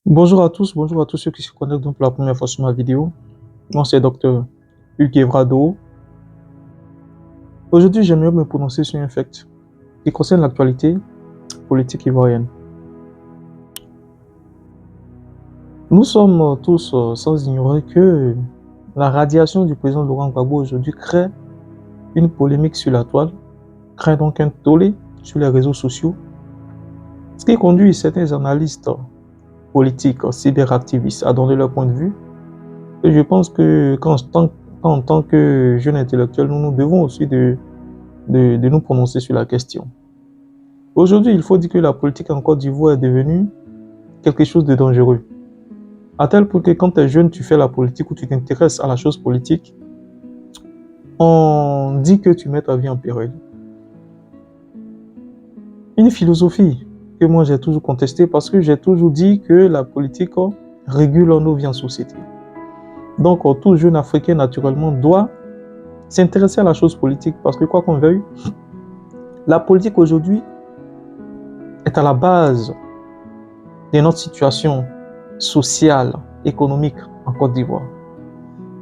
Bonjour à tous ceux qui se connectent donc pour la première fois sur ma vidéo. Moi, c'est Dr. Hugues Evrado. Aujourd'hui, j'aimerais me prononcer sur un fait qui concerne l'actualité politique ivoirienne. Nous sommes tous sans ignorer que la radiation du président Laurent Gbagbo aujourd'hui crée une polémique sur la toile, crée donc un tollé sur les réseaux sociaux, ce qui conduit certains analystes politiques, cyberactivistes à donner leur point de vue. Et je pense que en tant que jeune intellectuel, nous devons aussi de nous prononcer sur la question. Aujourd'hui, il faut dire que la politique en Côte d'Ivoire est devenue quelque chose de dangereux. À tel point que quand tu es jeune, tu fais la politique ou tu t'intéresses à la chose politique, on dit que tu mets ta vie en péril. Une philosophie que moi j'ai toujours contestée parce que j'ai toujours dit que la politique régule nos vies en société. Donc tout jeune Africain naturellement doit s'intéresser à la chose politique parce que quoi qu'on veuille, la politique aujourd'hui est à la base de notre situation sociale, économique en Côte d'Ivoire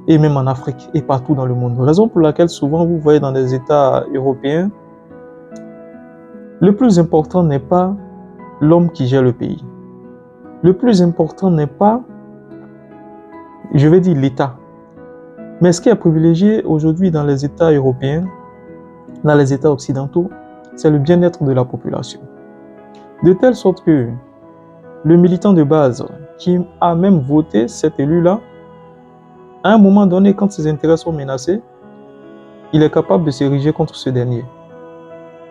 et même en Afrique et partout dans le monde. Raison pour laquelle souvent vous voyez dans des États européens, le plus important n'est pas l'homme qui gère le pays. Le plus important n'est pas, je vais dire, l'État. Mais ce qui est privilégié aujourd'hui dans les États européens, dans les États occidentaux, c'est le bien-être de la population. De telle sorte que le militant de base qui a même voté cet élu-là, à un moment donné, quand ses intérêts sont menacés, il est capable de s'ériger contre ce dernier.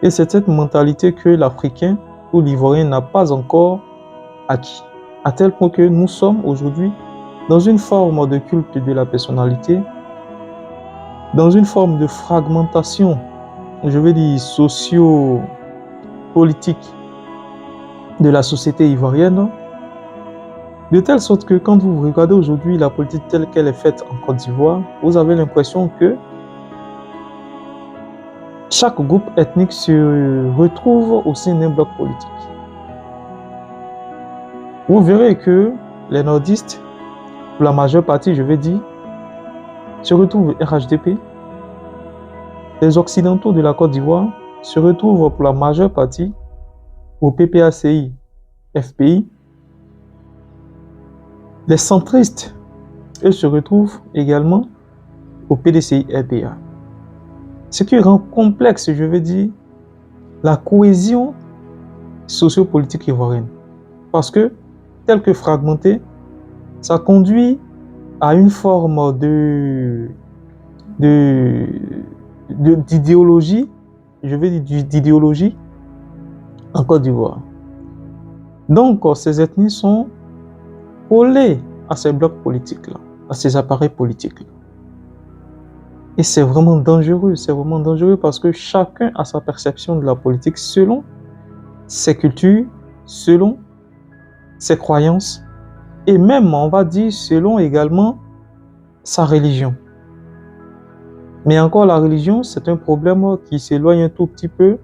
Et c'est cette mentalité que l'Africain ou l'Ivoirien n'a pas encore acquis. À tel point que nous sommes aujourd'hui dans une forme de culte de la personnalité, dans une forme de fragmentation, je vais dire socio-politique de la société ivoirienne, de telle sorte que quand vous regardez aujourd'hui la politique telle qu'elle est faite en Côte d'Ivoire, vous avez l'impression que chaque groupe ethnique se retrouve au sein d'un bloc politique. Vous verrez que les nordistes, pour la majeure partie, je vais dire, se retrouvent au RHDP. Les occidentaux de la Côte d'Ivoire se retrouvent pour la majeure partie au PPACI, FPI. Les centristes, eux, se retrouvent également au PDCI, RPA. Ce qui rend complexe, je veux dire, la cohésion sociopolitique ivoirienne. Parce que, tel que fragmenté, ça conduit à une forme d'idéologie, je vais dire d'idéologie en Côte d'Ivoire. Donc, ces ethnies sont collées à ces blocs politiques-là, à ces appareils politiques-là. Et c'est vraiment dangereux parce que chacun a sa perception de la politique selon ses cultures, selon ses croyances, et même, on va dire, selon également sa religion. Mais encore, la religion, c'est un problème qui s'éloigne un tout petit peu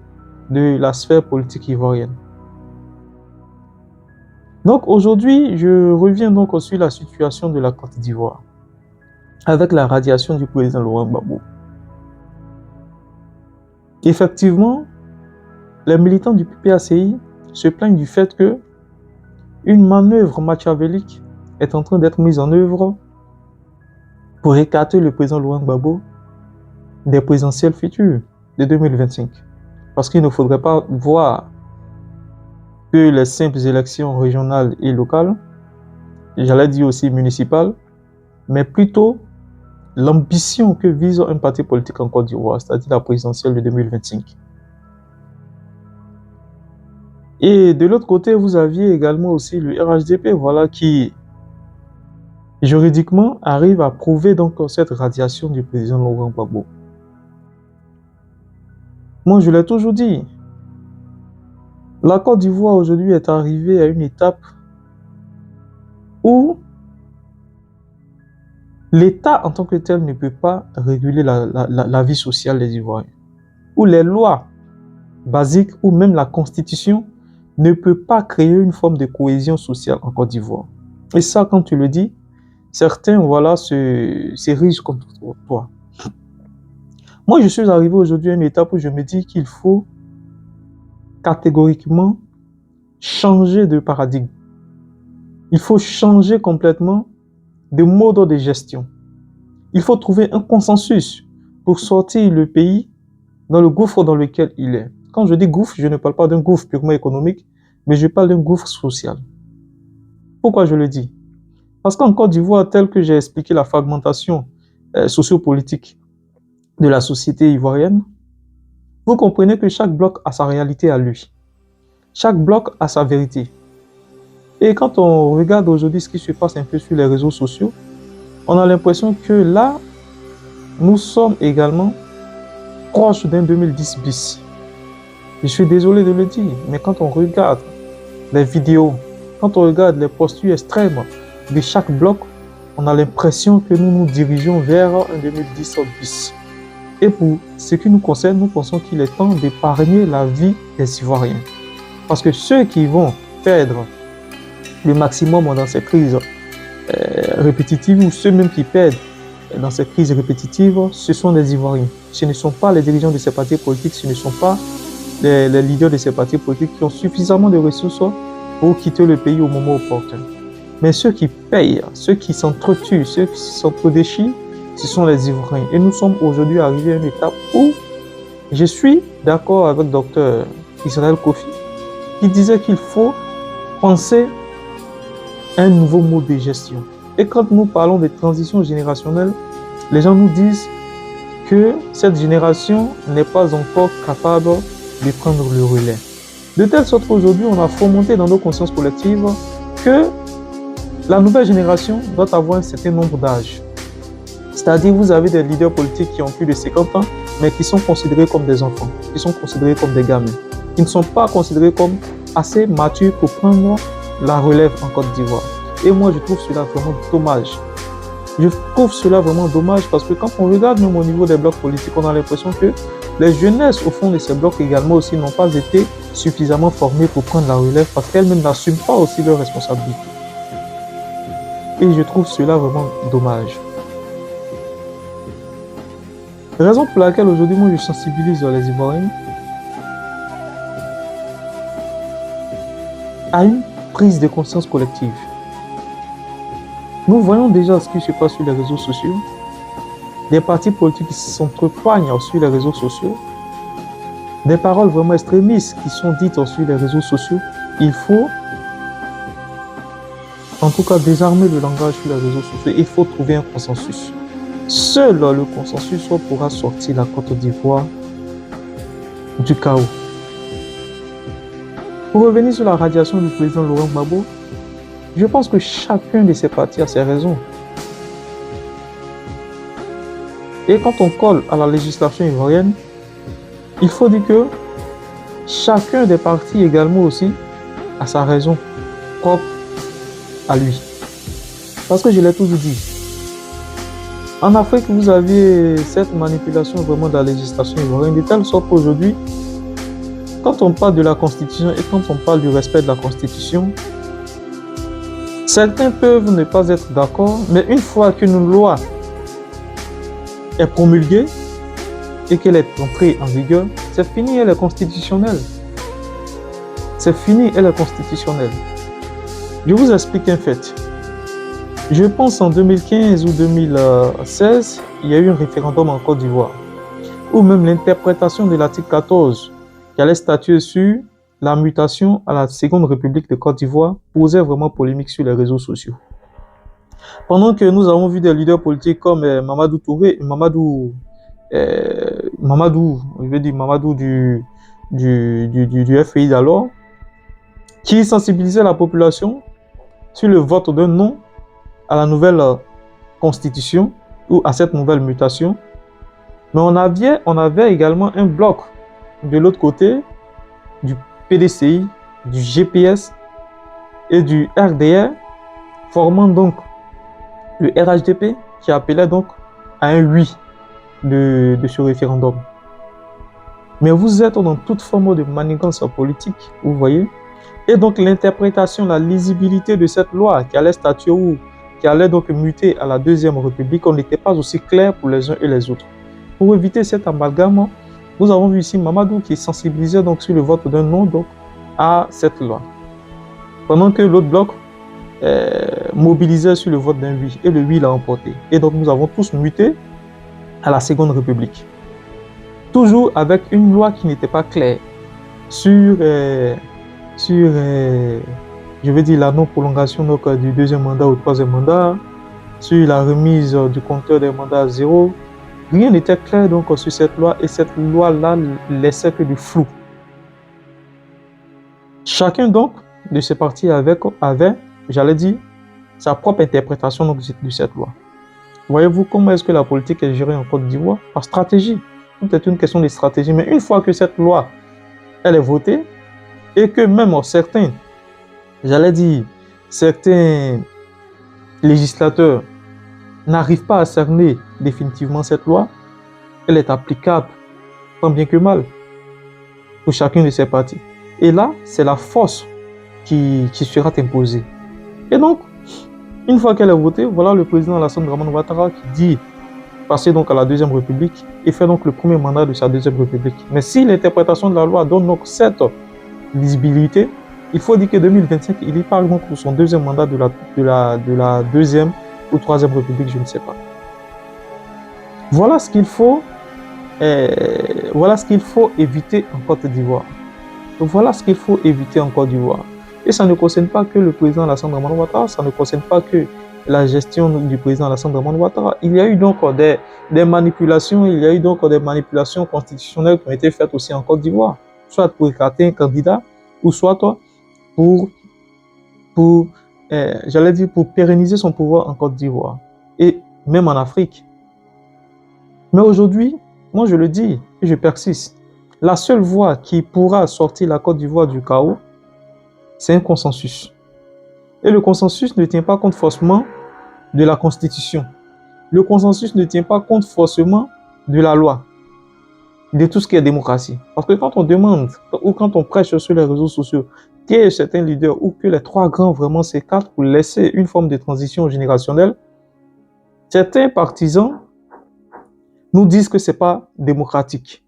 de la sphère politique ivoirienne. Donc aujourd'hui, je reviens donc sur la situation de la Côte d'Ivoire, avec la radiation du président Laurent Gbagbo. Effectivement, les militants du PPACI se plaignent du fait que une manœuvre machiavélique est en train d'être mise en œuvre pour écarter le président Laurent Gbagbo des présidentielles futures de 2025. Parce qu'il ne faudrait pas voir que les simples élections régionales et locales, j'allais dire aussi municipales, mais plutôt l'ambition que vise un parti politique en Côte d'Ivoire, c'est-à-dire la présidentielle de 2025. Et de l'autre côté, vous aviez également aussi le RHDP, voilà, qui juridiquement arrive à prouver donc cette radiation du président Laurent Gbagbo. Moi, je l'ai toujours dit, la Côte d'Ivoire aujourd'hui est arrivée à une étape où l'État en tant que tel ne peut pas réguler la vie sociale des Ivoiriens, où les lois basiques ou même la Constitution ne peut pas créer une forme de cohésion sociale en Côte d'Ivoire. Et ça, quand tu le dis, certains, voilà, s'érigent contre toi. Moi, je suis arrivé aujourd'hui à une étape où je me dis qu'il faut catégoriquement changer de paradigme. Il faut changer complètement de mode de gestion. Il faut trouver un consensus pour sortir le pays dans le gouffre dans lequel il est. Quand je dis gouffre, je ne parle pas d'un gouffre purement économique, mais je parle d'un gouffre social. Pourquoi je le dis? Parce qu'en Côte d'Ivoire, tel que j'ai expliqué la fragmentation sociopolitique de la société ivoirienne, vous comprenez que chaque bloc a sa réalité à lui. Chaque bloc a sa vérité. Et quand on regarde aujourd'hui ce qui se passe un peu sur les réseaux sociaux, on a l'impression que là, nous sommes également proches d'un 2010 bis. Je suis désolé de le dire, mais quand on regarde les vidéos, quand on regarde les postures extrêmes de chaque bloc, on a l'impression que nous nous dirigeons vers un 2010 bis. Et pour ce qui nous concerne, nous pensons qu'il est temps d'épargner la vie des Ivoiriens. Parce que ceux qui vont perdre le maximum dans ces crises répétitives, ou ceux même qui perdent dans ces crises répétitives, ce sont les Ivoiriens. Ce ne sont pas les dirigeants de ces partis politiques, ce ne sont pas les leaders de ces partis politiques qui ont suffisamment de ressources pour quitter le pays au moment opportun. Mais ceux qui payent, ceux qui s'entretuent, ceux qui s'entredéchirent, ce sont les Ivoiriens. Et nous sommes aujourd'hui arrivés à une étape où je suis d'accord avec Dr Israël Kofi, qui disait qu'il faut penser un nouveau mode de gestion. Et quand nous parlons de transition générationnelle, les gens nous disent que cette génération n'est pas encore capable de prendre le relais. De telle sorte qu'aujourd'hui, on a fomenté dans nos consciences collectives que la nouvelle génération doit avoir un certain nombre d'âges. C'est-à-dire, vous avez des leaders politiques qui ont plus de 50 ans, mais qui sont considérés comme des enfants, qui sont considérés comme des gamins, qui ne sont pas considérés comme assez matures pour prendre la relève en Côte d'Ivoire. Et moi, je trouve cela vraiment dommage. Je trouve cela vraiment dommage parce que quand on regarde même au niveau des blocs politiques, on a l'impression que les jeunesses au fond de ces blocs également aussi n'ont pas été suffisamment formées pour prendre la relève parce qu'elles-mêmes n'assument pas aussi leurs responsabilités. Et je trouve cela vraiment dommage. Raison pour laquelle aujourd'hui, moi, je sensibilise les Ivoiriens à une prise de conscience collective. Nous voyons déjà ce qui se passe sur les réseaux sociaux, des partis politiques qui s'entrepoignent sur les réseaux sociaux, des paroles vraiment extrémistes qui sont dites sur les réseaux sociaux. Il faut, en tout cas, désarmer le langage sur les réseaux sociaux. Il faut trouver un consensus. Seul le consensus pourra sortir la Côte d'Ivoire du chaos. Pour revenir sur la radiation du président Laurent Gbagbo, je pense que chacun de ces partis a ses raisons. Et quand on colle à la législation ivoirienne, il faut dire que chacun des partis également aussi a sa raison propre à lui. Parce que je l'ai toujours dit, en Afrique, vous avez cette manipulation vraiment de la législation ivoirienne, de telle sorte qu'aujourd'hui, quand on parle de la Constitution et quand on parle du respect de la Constitution, certains peuvent ne pas être d'accord, mais une fois qu'une loi est promulguée et qu'elle est entrée en vigueur, c'est fini, elle est constitutionnelle. C'est fini, elle est constitutionnelle. Je vous explique un fait. Je pense en 2015 ou 2016, il y a eu un référendum en Côte d'Ivoire, où même l'interprétation de l'article 14 qui allait statuer sur la mutation à la Seconde République de Côte d'Ivoire posait vraiment polémique sur les réseaux sociaux. Pendant que nous avons vu des leaders politiques comme Mamadou Touré, Mamadou du FPI d'alors, qui sensibilisaient la population sur le vote d'un non à la nouvelle constitution ou à cette nouvelle mutation. Mais on avait également un bloc de l'autre côté du PDCI, du GPS et du RDR, formant donc le RHDP qui appelait donc à un oui de ce référendum. Mais vous êtes dans toute forme de manigance politique, vous voyez. Et donc l'interprétation, la lisibilité de cette loi qui allait statuer ou qui allait donc muter à la Deuxième République, on n'était pas aussi clair pour les uns et les autres. Pour éviter cet amalgame, nous avons vu ici Mamadou qui sensibilisait donc sur le vote d'un non donc à cette loi. Pendant que l'autre bloc mobilisait sur le vote d'un oui, et le oui l'a emporté. Et donc nous avons tous muté à la Seconde République. Toujours avec une loi qui n'était pas claire sur je veux dire, la non-prolongation du deuxième mandat au troisième mandat, sur la remise du compteur des mandats à zéro. Rien n'était clair donc sur cette loi, et cette loi-là laissait que du flou. Chacun donc de ces partis avait, j'allais dire, sa propre interprétation donc, de cette loi. Voyez-vous comment est-ce que la politique est gérée en Côte d'Ivoire? Par stratégie. Tout est une question de stratégie. Mais une fois que cette loi, elle est votée, et que même certains, j'allais dire, certains législateurs n'arrivent pas à cerner définitivement cette loi, elle est applicable tant bien que mal pour chacun de ces partis. Et là, c'est la force qui sera imposée. Et donc, une fois qu'elle est votée, voilà le président Alassane Dramane Ouattara qui dit passer donc à la Deuxième République et fait donc le premier mandat de sa Deuxième République. Mais si l'interprétation de la loi donne donc cette lisibilité, il faut dire que 2025, il y parle donc pour son deuxième mandat de la Deuxième ou Troisième République, je ne sais pas. Voilà ce qu'il faut, éviter en Côte d'Ivoire. Voilà ce qu'il faut éviter en Côte d'Ivoire. Et ça ne concerne pas que le président Alassane Dramane Ouattara, ça ne concerne pas que la gestion du président Alassane Dramane Ouattara. Il y a eu donc des manipulations, il y a eu donc des manipulations constitutionnelles qui ont été faites aussi en Côte d'Ivoire, soit pour écarter un candidat, ou soit pour pérenniser son pouvoir en Côte d'Ivoire, et même en Afrique. Mais aujourd'hui, moi je le dis, et je persiste, la seule voie qui pourra sortir la Côte d'Ivoire du chaos, c'est un consensus. Et le consensus ne tient pas compte forcément de la Constitution. Le consensus ne tient pas compte forcément de la loi, de tout ce qui est démocratie. Parce que quand on demande, ou quand on prêche sur les réseaux sociaux, que certains leaders, ou que les trois grands vraiment s'écartent pour laisser une forme de transition générationnelle, certains partisans nous disent que ce n'est pas démocratique.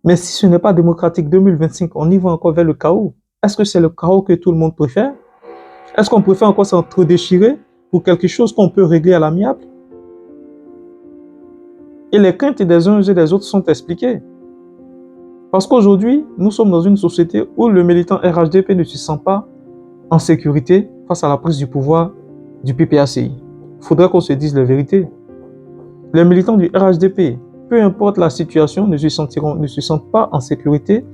Mais si ce n'est pas démocratique, 2025, on y va encore vers le chaos. Est-ce que c'est le chaos que tout le monde préfère? Est-ce qu'on préfère encore s'entre-déchirer pour quelque chose qu'on peut régler à l'amiable? Et les craintes des uns et des autres sont expliquées. Parce qu'aujourd'hui, nous sommes dans une société où le militant RHDP ne se sent pas en sécurité face à la prise du pouvoir du PPACI. Il faudrait qu'on se dise la vérité. Les militants du RHDP, peu importe la situation, ne se sentent pas en sécurité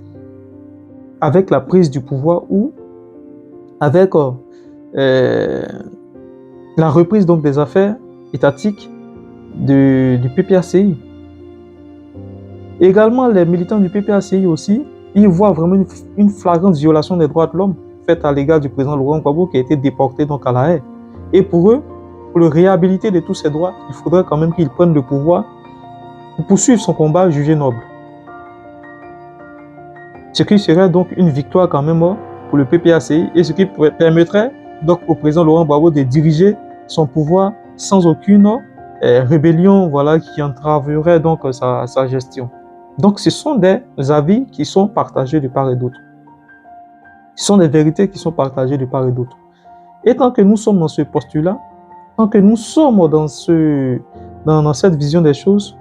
avec la prise du pouvoir ou avec la reprise donc des affaires étatiques du PPACI. Également, les militants du PPACI aussi, ils voient vraiment une flagrante violation des droits de l'homme faite à l'égard du président Laurent Gbagbo qui a été déporté donc à La Haye. Et pour eux, pour le réhabiliter de tous ses droits, il faudrait quand même qu'il prenne le pouvoir pour poursuivre son combat jugé noble. Ce qui serait donc une victoire quand même pour le PPACI et ce qui permettrait donc au président Laurent Gbagbo de diriger son pouvoir sans aucune rébellion, voilà, qui entraverait donc sa gestion. Donc ce sont des avis qui sont partagés de part et d'autre. Ce sont des vérités qui sont partagées de part et d'autre. Et tant que nous sommes dans ce postulat, tant que nous sommes dans cette vision des choses,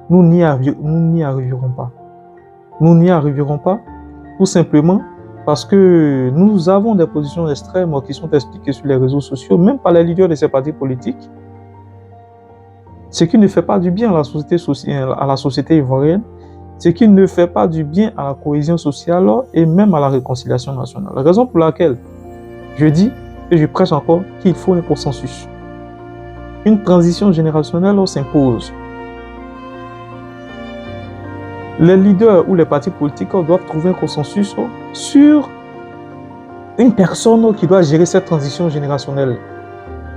nous n'y arriverons pas. Nous n'y arriverons pas, tout simplement parce que nous avons des positions extrêmes qui sont expliquées sur les réseaux sociaux, même par les leaders de ces partis politiques, ce qui ne fait pas du bien à la société ivoirienne, ce qui ne fait pas du bien à la cohésion sociale et même à la réconciliation nationale. La raison pour laquelle je dis et je prêche encore qu'il faut un consensus. Une transition générationnelle s'impose. Les leaders ou les partis politiques doivent trouver un consensus sur une personne qui doit gérer cette transition générationnelle.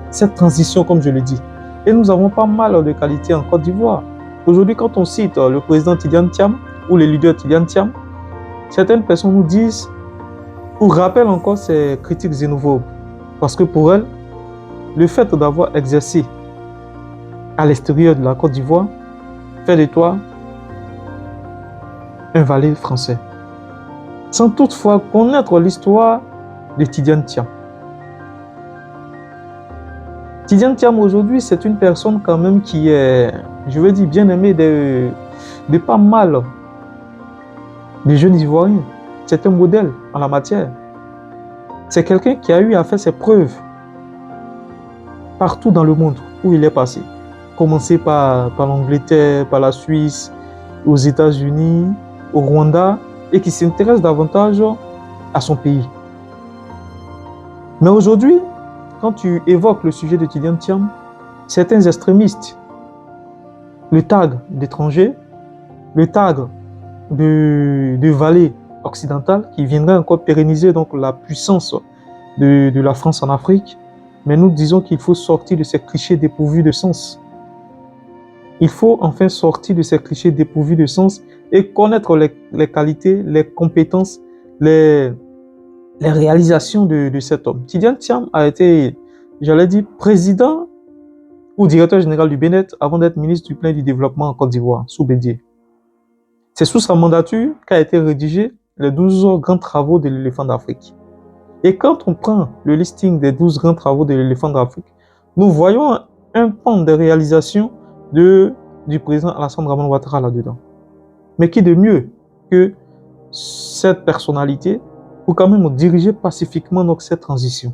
Cette transition, comme je le dis. Et nous avons pas mal de qualités en Côte d'Ivoire. Aujourd'hui, quand on cite le président Tidjane Thiam ou les leaders Tidjane Thiam, certaines personnes nous disent ou rappelle encore ses critiques xénophobes. Parce que pour elle, le fait d'avoir exercé à l'extérieur de la Côte d'Ivoire fait de toi un valet français. Sans toutefois connaître l'histoire de Tidiane Thiam. Tidiane Thiam aujourd'hui, c'est une personne quand même qui est, je veux dire, bien aimée de pas mal de jeunes Ivoiriens. C'est un modèle en la matière. C'est quelqu'un qui a eu à faire ses preuves partout dans le monde où il est passé. Commencé par l'Angleterre, par la Suisse, aux États-Unis, au Rwanda, et qui s'intéresse davantage à son pays. Mais aujourd'hui, quand tu évoques le sujet de Tidiane Thiam, certains extrémistes le taguent d'étranger, le taguent de valet occidental qui viendrait encore pérenniser donc la puissance de la France en Afrique. Mais nous disons qu'il faut sortir de ces clichés dépourvus de sens. Il faut enfin sortir de ces clichés dépourvus de sens et connaître les qualités, les compétences, les réalisations de cet homme. Tidiane Thiam a été, j'allais dire, président ou directeur général du BNET avant d'être ministre du Plan du Développement en Côte d'Ivoire, sous Bédié. C'est sous sa mandature qu'a été rédigé les 12 grands travaux de l'éléphant d'Afrique. Et quand on prend le listing des 12 grands travaux de l'éléphant d'Afrique, nous voyons un pan de réalisation du président Alassane Dramane Ouattara là-dedans. Mais qui de mieux que cette personnalité pour quand même diriger pacifiquement donc cette transition.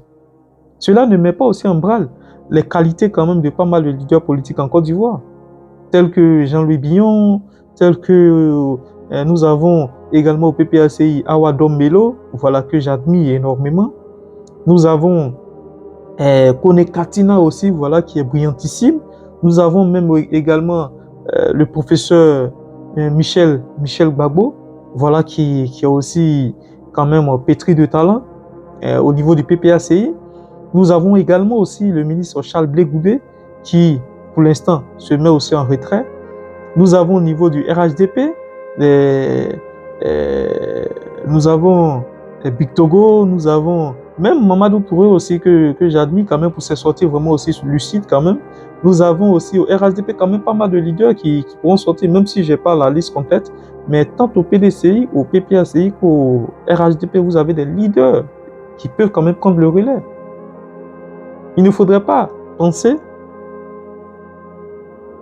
Cela ne met pas aussi en branle les qualités quand même de pas mal de leaders politiques en Côte d'Ivoire, tels que Jean-Louis Billon, tels que nous avons également au PPACI Awa Dombelo, voilà, que j'admire énormément. Nous avons Kone Katina aussi, voilà, qui est brillantissime. Nous avons même également le professeur Michel Gbagbo, voilà, qui est aussi quand même pétri de talent au niveau du PPACI. Nous avons également aussi le ministre Charles Blé Goubé, qui pour l'instant se met aussi en retrait. Nous avons au niveau du RHDP, nous avons Bictogo, nous avons même Mamadou Touré aussi que j'admire quand même pour ses sorties vraiment aussi lucides quand même. Nous avons aussi au RHDP quand même pas mal de leaders qui pourront sortir, même si je n'ai pas la liste complète. Mais tant au PDCI, au PPACI qu'au RHDP, vous avez des leaders qui peuvent quand même prendre le relais. Il ne faudrait pas penser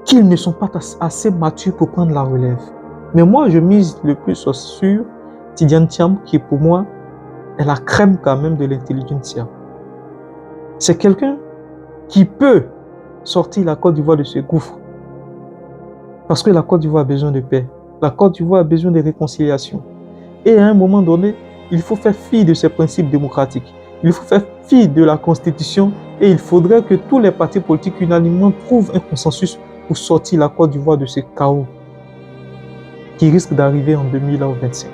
qu'ils ne sont pas assez matures pour prendre la relève. Mais moi, je mise le plus sur Tidiane Thiam, qui pour moi est la crème quand même de l'intelligentsia. C'est quelqu'un qui peut sortir la Côte d'Ivoire de ce gouffre. Parce que la Côte d'Ivoire a besoin de paix. La Côte d'Ivoire a besoin de réconciliation. Et à un moment donné, il faut faire fi de ces principes démocratiques. Il faut faire fi de la Constitution et il faudrait que tous les partis politiques unanimement trouvent un consensus pour sortir la Côte d'Ivoire de ce chaos qui risque d'arriver en 2025.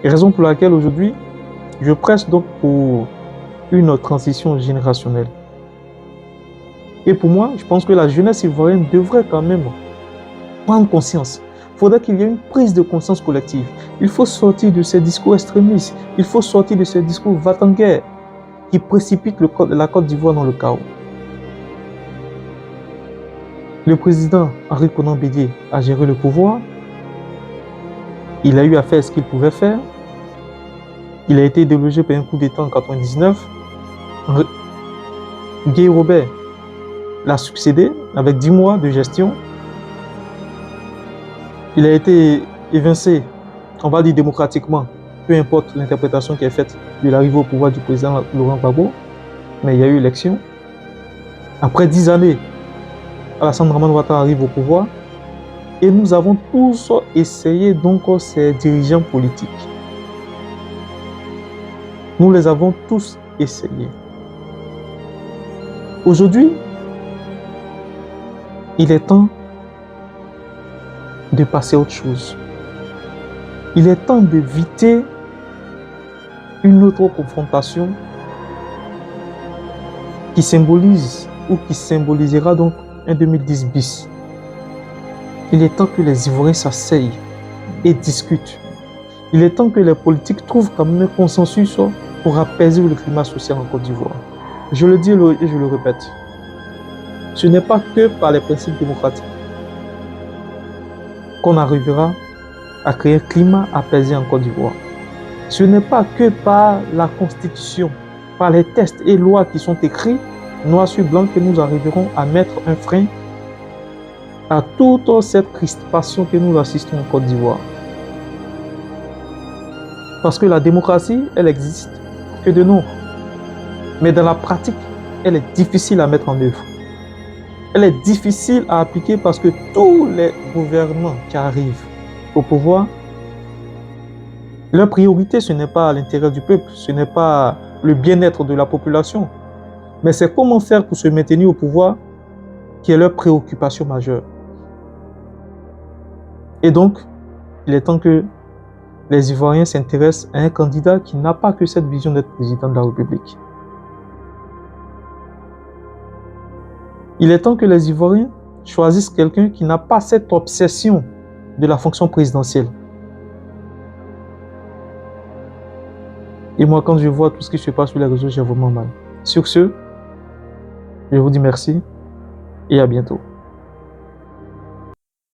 Raison pour laquelle aujourd'hui, je presse donc pour une transition générationnelle. Et pour moi, je pense que la jeunesse ivoirienne devrait quand même prendre conscience. Il faudrait qu'il y ait une prise de conscience collective. Il faut sortir de ces discours extrémistes. Il faut sortir de ces discours va-t-en-guerre qui précipitent la Côte d'Ivoire dans le chaos. Le président Henri Konan Bédié a géré le pouvoir. Il a eu à faire ce qu'il pouvait faire. Il a été délogé par un coup d'État en 1999. Guy Robert l'a succédé avec 10 mois de gestion. Il a été évincé, on va dire démocratiquement, peu importe l'interprétation qui est faite de l'arrivée au pouvoir du président Laurent Gbagbo, mais il y a eu élection. Après 10 années, Alassane Dramane Ouattara arrive au pouvoir et nous avons tous essayé donc ces dirigeants politiques. Nous les avons tous essayés. Aujourd'hui, il est temps de passer à autre chose. Il est temps d'éviter une autre confrontation qui symbolise ou qui symbolisera donc un 2010 bis. Il est temps que les Ivoiriens s'asseyent et discutent Il est temps que les politiques trouvent quand même un consensus pour apaiser le climat social en Côte d'Ivoire. Je le dis et je le répète. Ce n'est pas que par les principes démocratiques qu'on arrivera à créer un climat apaisé en Côte d'Ivoire. Ce n'est pas que par la Constitution, par les textes et lois qui sont écrits, noir sur blanc, que nous arriverons à mettre un frein à toute cette crispation que nous assistons en Côte d'Ivoire. Parce que la démocratie, elle existe que de nom. Mais dans la pratique, elle est difficile à mettre en œuvre. Elle est difficile à appliquer parce que tous les gouvernants qui arrivent au pouvoir, leur priorité, ce n'est pas l'intérêt du peuple, ce n'est pas le bien-être de la population, mais c'est comment faire pour se maintenir au pouvoir qui est leur préoccupation majeure. Et donc, il est temps que les Ivoiriens s'intéressent à un candidat qui n'a pas que cette vision d'être président de la République. Il est temps que les Ivoiriens choisissent quelqu'un qui n'a pas cette obsession de la fonction présidentielle. Et moi, quand je vois tout ce qui se passe sur les réseaux, j'ai vraiment mal. Sur ce, je vous dis merci et à bientôt.